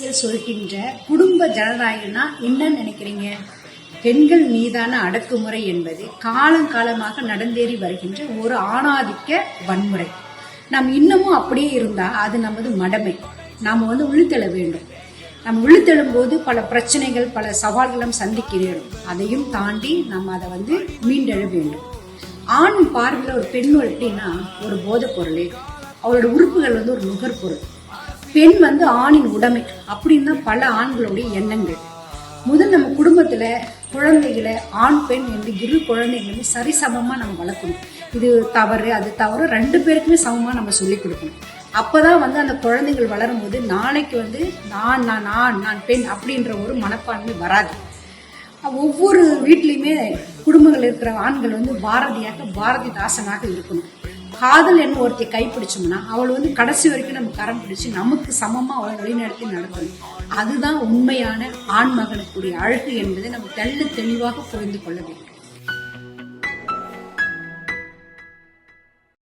அரசியல் சொல்கின்ற குடும்ப ஜனநாயகம்னா என்னன்னு நினைக்கிறீங்க? பெண்கள் மீதான அடக்குமுறை என்பது காலங்காலமாக நடந்தேறி வருகின்ற ஒரு ஆணாதிக்க வன்முறை. நாம் இன்னமும் அப்படியே இருந்தா அது நமது மடமை. நாம் உள்ளுத்தெழ வேண்டும். நம்ம உள்ளுத்தெழும் போது பல பிரச்சனைகள், பல சவால்களும் சந்திக்க நேரும். அதையும் தாண்டி நம்ம அதை மீண்டெழ வேண்டும். ஆண் பார்வையில் ஒரு பெண் எப்படின்னா ஒரு போதைப் பொருள், அவளோட உறுப்புகள் ஒரு நுகர்பொருள். பெண் ஆணின் உடைமை அப்படின்னு தான் பல ஆண்களுடைய எண்ணங்கள். முதல் நம்ம குடும்பத்துல குழந்தைகளை ஆண் பெண் என்று இரு குழந்தைகளுமே சரிசமமா நம்ம வளர்க்கணும். இது தவறு அது தவறு, ரெண்டு பேருக்குமே சமமா நம்ம சொல்லிக் கொடுக்கணும். அப்பதான் அந்த குழந்தைகள் வளரும் போது நாளைக்கு நான் நான் நான் நான் பெண் அப்படின்ற ஒரு மனப்பான்மை வராது. ஒவ்வொரு வீட்லயுமே குடும்பங்கள் இருக்கிற ஆண்கள் பாரதியாக பாரதிதாசனாக இருக்கணும். காதல் என்ன ஒருத்தையை கைப்பிடிச்சோம்னா அவள் கடைசி வரைக்கும் நம்ம கரம் பிடிச்சு நமக்கு சமமா அவளை வழிநடத்தி நடத்தணும். அதுதான் உண்மையான ஆண் மகனுக்குரிய அழகு என்பதை நம்ம தெளிவாக புரிந்து கொள்ள வேண்டும்.